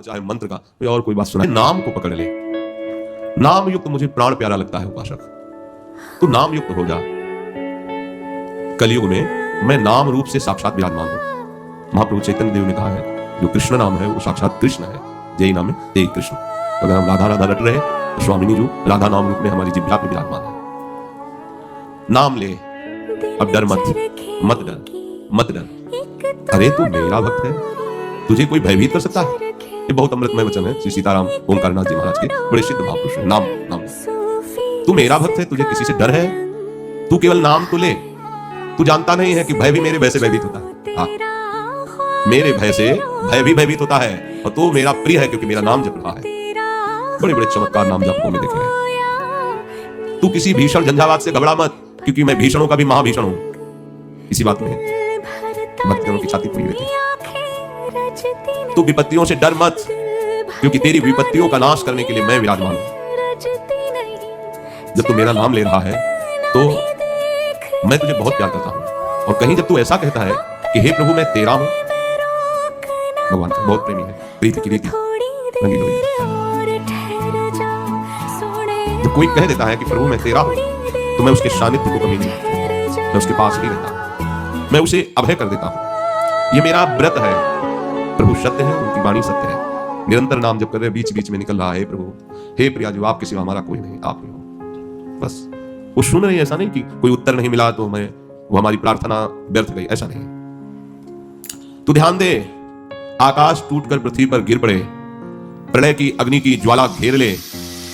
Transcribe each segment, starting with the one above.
चाहे मंत्र का और कोई बात सुना, नाम को पकड़ ले। नाम युक्त मुझे प्राण प्यारा लगता है उपासक, तू नाम युक्त हो जा। कलयुग में मैं नाम रूप से साक्षात विराजमान हूं। महाप्रभु चैतन्य देव ने कहा है जो कृष्ण नाम है वो साक्षात कृष्ण है, जय नाम है ते कृष्ण। अगर हम राधा राधा रट रहे तो स्वामिनी जो राधा नाम रूप में हमारी जिह्वा पे विराजमान है। नाम ले, अब डर मत, मत डर, मत डर। अरे तू मेरा भक्त है, तुझे कोई भयभीत कर सकता है? ये बहुत अमृतमय वचन है श्री सीताराम ओंकारनाथ जी महाराज के, बड़े सिद्ध महापुरुष है। नाम नाम तू मेरा भक्त है, तुझे किसी से डर है? तू केवल नाम तो ले। तू जानता नहीं है कि भय भी मेरे भय से भयभीत होता है। हाँ, मेरे भय से भय भी भयभीत होता है, और तू मेरा प्रिय है क्योंकि मेरा नाम जप रहा है। बड़े बड़े चमत्कार नाम जप में देखे हैं। तू किसी भीषण झंझावात से घबरा मत, क्योंकि मैं भीषणों का भी महाभीषण हूं। इसी बात में भक्तों की छाती फूली रहती है। तू विपत्तियों से डर मत, क्योंकि तेरी विपत्तियों का नाश करने के लिए मैं विराजमान हूं। जब तू मेरा नाम ले रहा है तो मैं तुझे बहुत प्यार करता हूं, और कहीं जब तू ऐसा कहता है कि हे प्रभु मैं तेरा हूं, भगवान का बहुत प्रेमी है, प्रीति की रीति रंगी लोई। जब कोई कह देता है कि प्रभु मैं तेरा हूं, तो मैं उसके सानिध्य को कभी नहीं, मैं उसके पास ही रहता, मैं उसे अभय कर देता हूं। ये मेरा व्रत है। प्रभु सत्य है, उनकी वाणी सत्य है। निरंतर नाम जप कर रहे, बीच बीच में निकल रहा है प्रभु हे प्रियाजू आपके सिवा हमारा कोई नहीं, आप ही हो। बस वो सुन रही है, ऐसा नहीं कि कोई उत्तर नहीं मिला तो वो हमारी प्रार्थना व्यर्थ गई, ऐसा नहीं। तू ध्यान दे, आकाश टूटकर पृथ्वी पर गिर पड़े, प्रलय की अग्नि की ज्वाला घेर ले,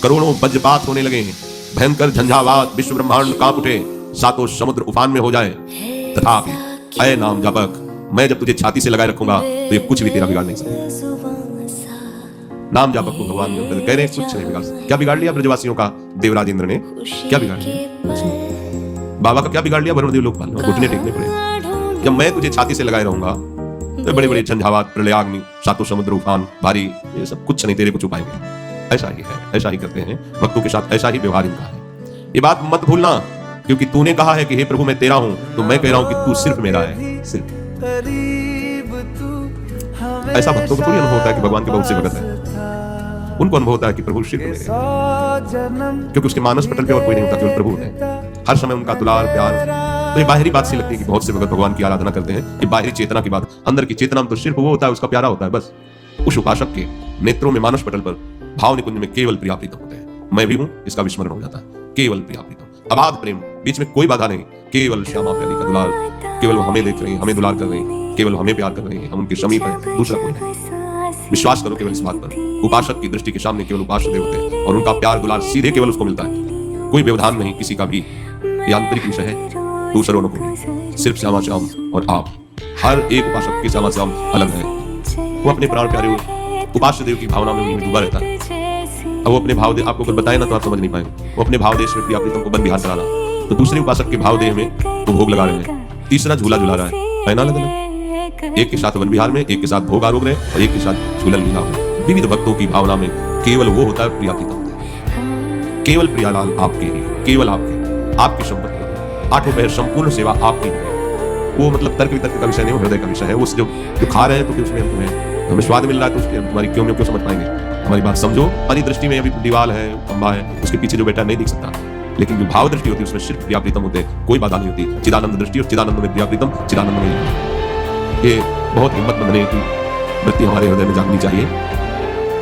करोड़ों वज्रपात होने लगे, भयंकर झंझावात, विश्व ब्रह्मांड कांप उठे, सातों समुद्र उफान में हो जाए, तथापि अय नाम जापक मैं जब तुझे छाती से लगाए रखूंगा तो ये कुछ भी तेरा बिगाड़ नहीं सकता। नाम जापक को भगवान कह रहे कुछ नहीं बिगाड़ सकता। क्या बिगाड़ लिया ब्रजवासियों का देवराज इंद्र ने? क्या बिगाड़ लिया? बाबा का क्या बिगाड़ लिया? वरुण देव लोकपाल, घुटने टेकने पड़े। जब मैं तुझे छाती से लगाए रहूंगा तो बड़े बड़े झंझावात, प्रलयाग्नि, सातों समुद्र उफान, भारी, ये सब कुछ नहीं तेरे को छुपाएंगे। ऐसा ही है, ऐसा ही करते हैं भक्तों के साथ, ऐसा ही व्यवहार इनका है। ये बात मत भूलना, क्योंकि तूने कहा है कि हे प्रभु मैं तेरा हूं, तो मैं कह रहा हूं कि तू सिर्फ मेरा है, सिर्फ। ऐसा भक्तों को थोड़ी अनुभव होता है कि भगवान के बहुत से भगत है। उनको अनुभव होता है कि प्रभु सिर्फ मेरे हैं, क्योंकि उसके मानस पटल पे और कोई नहीं होता, केवल प्रभु है। हर समय उनका दुलार प्यार। तो ये बाहरी बात सी लगती है कि बहुत से भगत भगवान की आराधना करते हैं, ये बाहरी चेतना की बात। अंदर की चेतना में तो सिर्फ वो होता है, उसका प्यारा होता है बस। उस उपासक के नेत्रों में, मानस पटल पर, भाव निकुंज में केवल प्रिया प्रीतम होते हैं। मैं भी हूं, इसका विस्मरण हो जाता है। केवल प्रिया प्रीतम, अबाध प्रेम, बीच में कोई बाधा नहीं, केवल श्यामा प्यारी का दुलार। केवल वो हमें देख रहे हैं, हमें दुलार कर रहे हैं, केवल हमें प्यार कर रहे हैं, हम उनके समीप हैं, दूसरा कोई नहीं। विश्वास करो केवल इस बात पर, उपासक की दृष्टि के सामने केवल उपास्य देव होते हैं, और उनका प्यार दुलार सीधे केवल उसको मिलता है। कोई व्यवधान नहीं किसी का भी। ये आंतरिक विषय है, दूसरों को सिर्फ श्यामा श्याम और आप। हर एक उपासक के श्यामा श्याम अलग है। वो अपने प्राण प्यारे उपास्य देव की भावना में डूबा रहता है। अब वो अपने भाव दे, आपको अगर बताए ना तो आप समझ नहीं पाएंगे। वो अपने भाव देश में प्रिया प्रीतम को बंद बिहार करा रहा, तो दूसरे उपासक के भाव देह में वो भोग लगा रहे हैं। तीसरा झूला झूला रहा है ना, अलग अलग, एक के साथ वन विहार में, एक के साथ भोग आरोग रहे, और एक के साथ झूलन लीला हो। विविध भक्तों की भावना में केवल वो होता है प्रिया प्रीतम, केवल प्रियालाल आपके ही, केवल आपके, आपकी संपत्ति, आठों पहर संपूर्ण सेवा आपकी है। वो मतलब तर्क वितर्क का विषय नहीं, वो हृदय का विषय है। उस जो खा रहे हैं तो उसमें हमें स्वाद मिल रहा है, तो उसके तुम्हारी क्यों समझ पाएंगे? हमारी बात समझो। हमारी दृष्टि में अभी दीवाल है, खंबा है, उसके पीछे जो बैठा नहीं दिख सकता, लेकिन जो भाव दृष्टि होती है उसमें सिर्फ प्रिया प्रीतम होते हैं, कोई बाधा नहीं होती। चिदानंद दृष्टि, और चिदानंद में प्रिया प्रीतम, चिदानंद में। ये बहुत हिम्मत बनने की वृत्ति हमारे हृदय में जागनी चाहिए।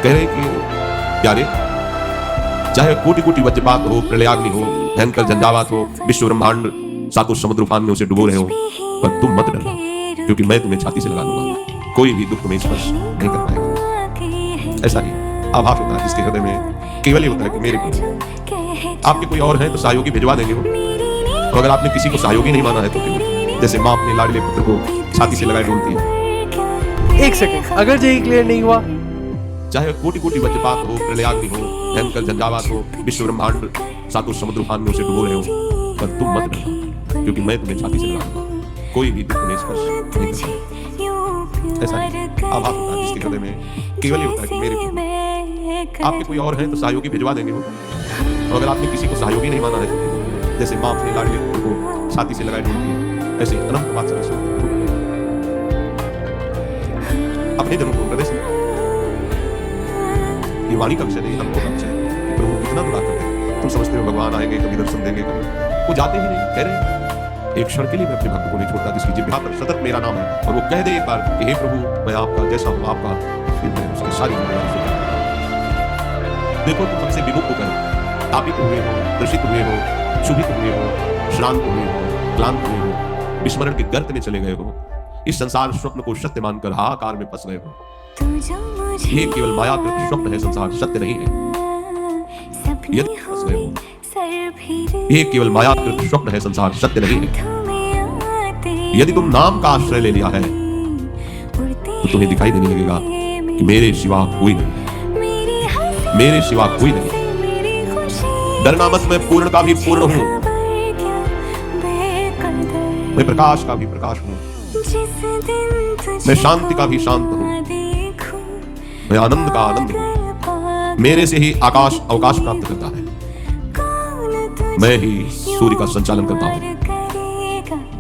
कह रहे कि प्यारे, चाहे कोटि कोटि वज्रपात हो, प्रलयाग्नि हो, भयंकर झंझावात हो, विश्व ब्रह्मांड सातों समुद्र उफान में उसे डुबो रहे हो, पर तुम मत डरना, क्योंकि मैं तुम्हें छाती से लगा दूंगा। कोई भी दुख तुम्हें स्पर्श नहीं कर पाएगा। ऐसा ही आभास होता है जिसके हृदय में केवल ही होता है कि मेरे को, आपके कोई और है तो सहयोगी भिजवा देंगे वो। तो अगर आपने किसी को सहयोगी नहीं माना है तो फिर जैसे माँ अपने लाडले पुत्र को छाती से लगाए ढूंढती है। एक सेकंड, अगर यही क्लियर नहीं हुआ, चाहे कोटि कोटि वज्रपात हो, प्रलयाग्नि हो, भयंकर झंझावात हो, विश्व ब्रह्मांड सातों समुद्र उफान में उसे डुबो रहे हो, पर तुम मत डरना, क्योंकि मैं तुम्हें छाती से लगा दूंगा। कोई भी दुख तुम्हें स्पर्श नहीं कर पाएगा। ऐसा ही आभास होता है जिसके हृदय में केवल ही होता है कि मेरे को, आपके कोई और है तो सहयोगी भिजवा देंगे वो। तो अगर आपने किसी को सहयोगी नहीं माना है तो जैसे माँ अपने लाडले पुत्र को छाती से लगाए ढूंढती है, ऐसे अनंत बात अपने जन्म को प्रदेश ये वाणी का विषय नहीं, हमको का विषय है कि प्रभु कितना दुआ करते हैं। तुम समझते हो भगवान आएंगे, कभी दर्शन देंगे, कभी वो जाते ही नहीं, कह रहे हैं एक क्षण के लिए मैं अपने भक्त को नहीं छोड़ता जिसकी जिह्वा पर सतत मेरा नाम है, और वो कह दे एक बार कि हे प्रभु मैं आपका जैसा हूं आपका, फिर मैं उसकी सारी जिम्मेदारी स्वीकार करता हूं। देखो तुम हमसे विमुख होकर तापित हुए हो, दर्शित हुए हो, क्षुभित हुए हो, श्रांत हुए हो, क्लांत हुए हो, विस्मरण के गर्त में चले गए हो, इस संसार स्वप्न को सत्य मानकर हाहाकार में फंस गए हो। ये केवल मायाकृत स्वप्न है, संसार सत्य नहीं है। यदि फंस गए हो, ये केवल मायाकृत स्वप्न है, संसार सत्य नहीं है। यदि तुम नाम का आश्रय ले लिया है तो तुम्हें दिखाई देने लगेगा कि मेरे सिवा कोई नहीं, मेरे सिवा कोई नहीं। डरना मत, मैं पूर्ण का भी पूर्ण हूं, मैं प्रकाश का भी प्रकाश हूं, मैं शांति का भी शांत हूं, मैं आनंद का आनंद हूं। मेरे से ही आकाश अवकाश प्राप्त करता है, मैं ही सूर्य का संचालन करता हूं,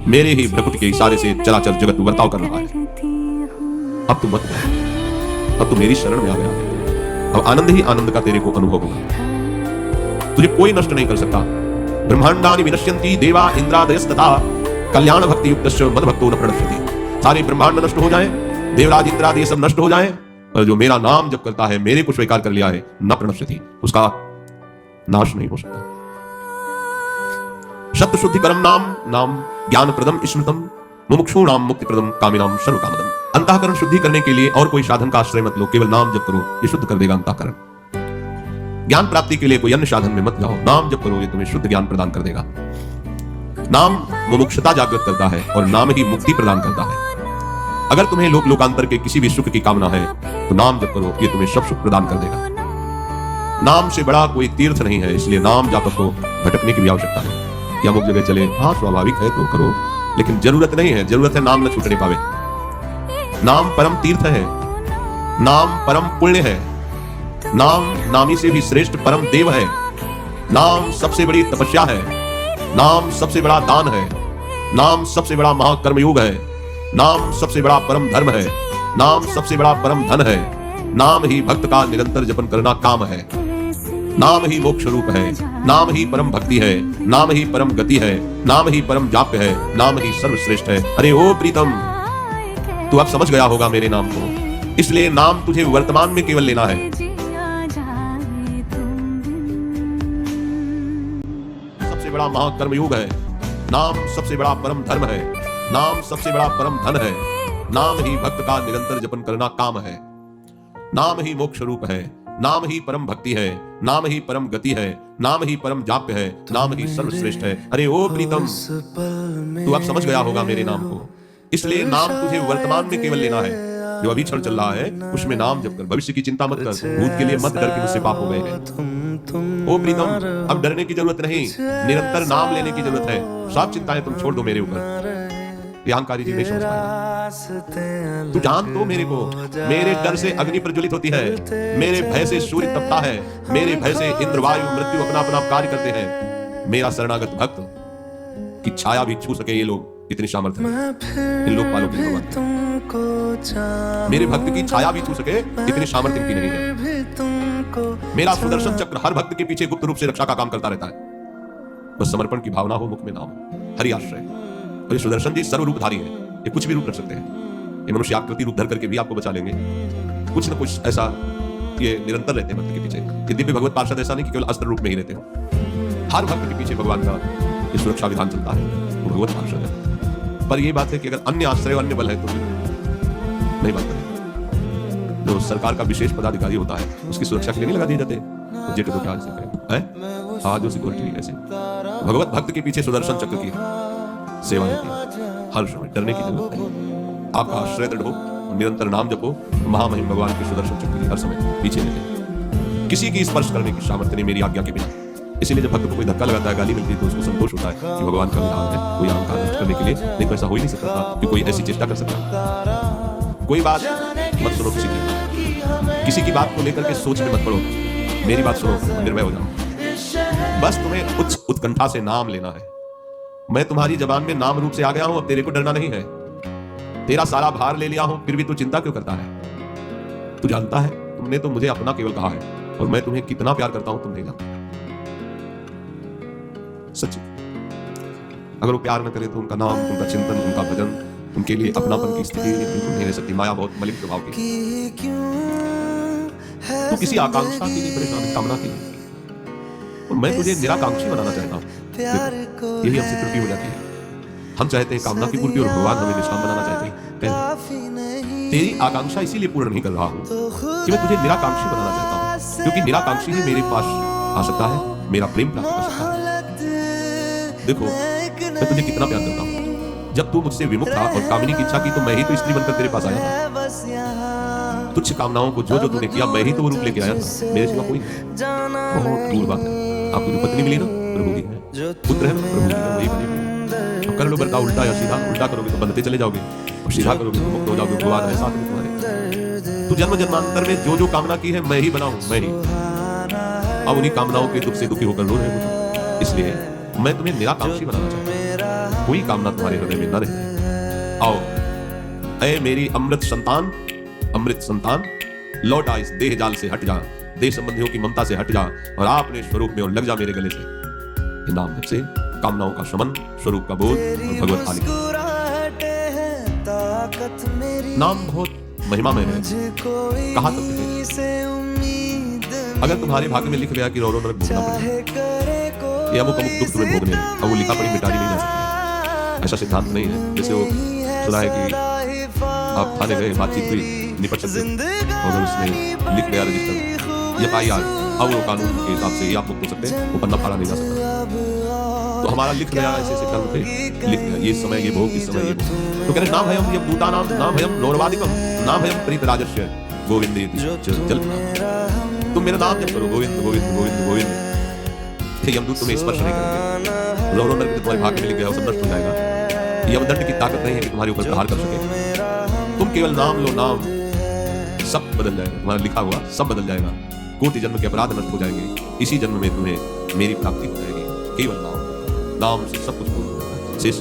मेरे ही प्रकृति के इशारे से चराचर जगत बर्ताव कर रहा है। अब तुम मत डर, अब तू मेरी शरण में आ गया है, अब आनंद ही आनंद का तेरे को अनुभव होगा। तुझे कोई नष्ट नहीं कर सकता। ब्रह्मांडानि विनश्यन्ति देवा इंद्रादयस्तथा कल्याण भक्ति युक्तश्च मद्भक्तो न प्रणश्यति। सारे ब्रह्मांड नष्ट हो जाएं, देवराज इंद्रादि ये सब नष्ट हो जाएं, और जो मेरा नाम जप करता है, मेरे को स्वीकार कर लिया है, न प्रणश्यति, उसका नाश नहीं हो सकता। सत्य शुद्धि परम नाम, नाम ज्ञान प्रदम स्मृतम, मुमुक्षूणाम मुक्ति प्रदम कामिनाम सर्व कामदम। अंतःकरण शुद्धि करने के लिए और कोई साधन का आश्रय मत लो, केवल नाम जप करो, ये शुद्ध कर देगा अंतःकरण। ज्ञान प्राप्ति के लिए कोई अन्य साधन में मत जाओ, नाम जप करो, ये तुम्हें शुद्ध ज्ञान प्रदान कर देगा। नाम मुमुक्षुता जागृत करता है और नाम ही मुक्ति प्रदान करता है। अगर तुम्हें लोक लोकांतर के किसी भी सुख की कामना है तो नाम जप करो, ये तुम्हें सब सुख प्रदान कर देगा। नाम से बड़ा कोई तीर्थ नहीं है, इसलिए नाम जाप को भटकने की भी आवश्यकता है। कि अमुक जगह चले, हाँ स्वाभाविक है तो करो, लेकिन जरूरत नहीं है, जरूरत है नाम न छूटने पावे। नाम परम तीर्थ है, नाम परम पुण्य है, नाम नामी से भी श्रेष्ठ परम देव है, नाम सबसे बड़ी तपस्या है, नाम सबसे बड़ा दान है, नाम सबसे बड़ा महाकर्मयोग है, नाम सबसे बड़ा परम धर्म है, नाम सबसे बड़ा परम धन है, नाम ही भक्त का निरंतर जपन करना काम है, नाम ही मोक्ष रूप है, नाम ही परम भक्ति है, नाम ही परम गति है, नाम ही परम जाप्य है, नाम ही सर्वश्रेष्ठ है। अरे ओ प्रीतम, तू अब समझ गया होगा मेरे नाम को, इसलिए नाम तुझे वर्तमान में केवल लेना है। सबसे बड़ा महाकर्मयोग है, नाम सबसे बड़ा परम धर्म है, नाम सबसे बड़ा परम धन है, नाम ही भक्त का निरंतर जपन करना काम है, नाम ही मोक्ष रूप है, नाम ही परम भक्ति है, नाम ही परम गति है, नाम ही परम जाप्य है, नाम ही सर्वश्रेष्ठ है। अरे ओ प्रीतम, तू अब समझ गया होगा मेरे नाम को, इसलिए नाम तुझे वर्तमान में केवल लेना है। जो अभी क्षण चल रहा है उसमें नाम जप कर, भविष्य की चिंता मत कर, भूत के लिए मत डर कि मुझसे पाप हो गए हैं। ओ प्रीतम, अब डरने की जरूरत नहीं, निरंतर नाम लेने की जरूरत है। सब चिंताएं तुम छोड़ दो मेरे ऊपर। ये अहंकारी जी नहीं समझ पाएगा। तू जान तो मेरे को, मेरे डर से अग्नि प्रज्वलित होती है, मेरे भय से सूर्य तपता है, मेरे भय से इंद्र वायु मृत्यु अपना अपना कार्य करते हैं। मेरा शरणागत भक्त की छाया भी छू सके ये लोग, इतनी सामर्थ्य इन लोग पालों की भगवान। मेरे भक्त की छाया भी छू सके इतनी सामर्थ्य इनकी नहीं है। मेरा सुदर्शन चक्र हर भक्त के पीछे गुप्त रूप से रक्षा का काम करता रहता है। बस समर्पण की भावना हो, मुख में नाम, हरि आश्रय। और ये सुदर्शन जी सर्व रूपधारी है, ये कुछ भी रूप रख सकते हैं। ये मनुष्य आकृति रूप धर करके भी आपको बचा लेंगे। कुछ न कुछ ऐसा ये निरंतर रहते हैं भक्त के पीछे। ये दिव्य भगवत पार्षद ऐसा नहीं कि केवल अस्त्र रूप में ही रहते हो, हर भक्त के पीछे भगवान का ये सुरक्षा विधान चलता है, वो भगवत पार्षद है। पर ये बात है कि अगर अन्य आश्रय अन्य बल है तो नहीं बात करें। जो सरकार का विशेष पदाधिकारी होता है उसकी सुरक्षा के लिए नहीं लगा दिए जाते, तो जेट को क्या है हाँ जो सिक्योरिटी ऐसे भगवत भक्त के पीछे सुदर्शन चक्र की सेवा होती है। हर समय डरने की जरूरत नहीं, आपका आश्रय दृढ़ हो, निरंतर नाम जपो, महामहिम भगवान के सुदर्शन चक्र की हर समय पीछे लेते। किसी की स्पर्श करने की सामर्थ्य नहीं मेरी आज्ञा के बिना। इसीलिए जब भक्त को कोई धक्का लगाता है, गाली मिलती है, तो उसको संतोष होता है कि भगवान का विधान है, कोई अहंकार नष्ट करने के लिए नहीं। तो ऐसा हो ही नहीं सकता था कि कोई ऐसी चेष्टा कर सकता। कोई बात मत सुनो किसी की बात को लेकर के सोच में मत पड़ो, मेरी बात सुनो, निर्भय हो जाओ। बस तुम्हें उच्च उत्कंठा से नाम लेना है। मैं तुम्हारी जबान में नाम रूप से आ गया हूं, अब तेरे को डरना नहीं है। तेरा सारा भार ले लिया हूं, फिर भी तू चिंता क्यों करता है? तू जानता है तुमने तो मुझे अपना केवल कहा है और मैं तुम्हें कितना प्यार करता हूं तुम नहीं जानते। सच्ची, अगर वो प्यार न करे तो उनका नाम, उनका चिंतन, उनका भजन, उनके लिए अपनापन की स्थिति बिल्कुल नहीं रह सकती। माया बहुत मलिन प्रभाव की। तू किसी आकांक्षा के लिए परेशान है, कामना के लिए, और मैं तुझे निराकांक्षी बनाना चाहता हूँ। यही हमसे त्रुटि हो जाती है। हम चाहते हैं कामना की पूर्ति और भगवान हमें निष्काम बनाना चाहते हैं। तेरी आकांक्षा इसीलिए पूर्ण नहीं कर रहा हूं कि मैं तुझे निराकांक्षी बनाना चाहता हूं, क्योंकि निराकांक्षी ही मेरे पास आ सकता है, मेरा प्रेम प्राप्त कर सकता है। देखो, मैं तुझे कितना प्यार करता हूं। जब तू मुझसे विमुख था और कामिनी की इच्छा की तो मैं ही तो स्त्री बनकर तेरे पास आया था। तुच्छ कामनाओं को जो जो तूने किया मैं ही तो वो रूप लेके आया था, मेरे सिवा कोई नहीं। बहुत दूर बात है। आपको जो पत्नी मिली ना प्रभु की है, पुत्र है ना प्रभु की है, वही बनी। अब कर लो बर्ताव उल्टा या सीधा। उल्टा करोगे तो बंधते चले जाओगे और सीधा करोगे तो मुक्त हो जाओगे। भगवान है साथ में तुम्हारे। तू जन्म जन्मांतर में जो जो कामना की है मैं ही बनाऊं, मैं ही। अब उन्हीं कामनाओं के दुख से दुखी होकर रो रहे हो, इसलिए मैं तुम्हें निराकांक्षी बनाना चाहता हूं। कोई कामना तुम्हारे हृदय में न रहे। आओ ऐ मेरी अमृत संतान, अमृत संतान, लौट आ इस देह जाल से हट जा, देह संबंधियों की ममता से हट जा और अपने स्वरूप में और लग जा मेरे गले से। ये नाम से कामनाओं का शमन, स्वरूप का बोध और भगवत आलिंगन। नाम बहुत महिमामय है। कहाँ तक है? अगर तुम्हारे भाग्य में लिख गया कि रो रो नरक भोगना पड़ेगा, ये अमुक अमुक दुख तुम्हें भोगने हैं, अब वो लिखा पड़ी मिटानी नहीं जा सकती। ऐसा सिद्धांत नहीं है। जैसे वो सुना है कि आप थाने गए, बातचीत हुई, निपट सकते और उसमें लिख गया रजिस्टर FIR, अब वो कानून के हिसाब से ये आप मुक्त हो सकते हैं, वो पन्ना फाड़ा नहीं जा सकता। तो हमारा लिख गया ऐसे ऐसे कर्म थे, लिख गया ये समय ये भोग, इस समय ये भोग। तो कहते नाम है हम ये भूता नाम है हम नौरवादिकम, नाम है हम प्रीत राजस्य गोविंद जल। तुम मेरा नाम जप करो, गोविंद गोविंद गोविंद गोविंद। यमदूत तुम्हें स्पर्श नहीं करेंगे। रो रो करके तुम्हारे भाग्य में लिख गया वो सब नष्ट हो जाएगा। यमदंड की ताकत नहीं है कि तुम्हारे ऊपर प्रहार कर सके। तुम केवल नाम लो, नाम सब बदल जाएगा। तुम्हारा लिखा हुआ सब बदल जाएगा। कोटि जन्म के अपराध नष्ट हो जाएंगे। इसी जन्म में तुम्हें मेरी प्राप्ति हो जाएगी। केवल नाम, नाम से सब कुछ पूर्ण होता है। शेष